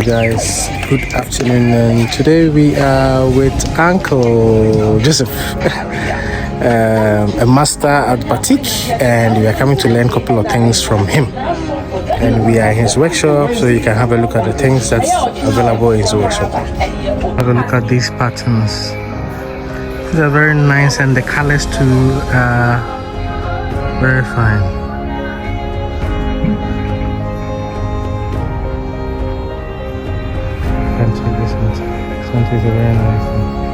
Guys, good afternoon. And today we are with Uncle Joseph, a master at Batik, and we are coming to learn a couple of things from him. And we are in his workshop, so you can have a look at the things that's available in his workshop. Have a look at these patterns. These are very nice, and the colors too are very fine. This one is a very nice thing.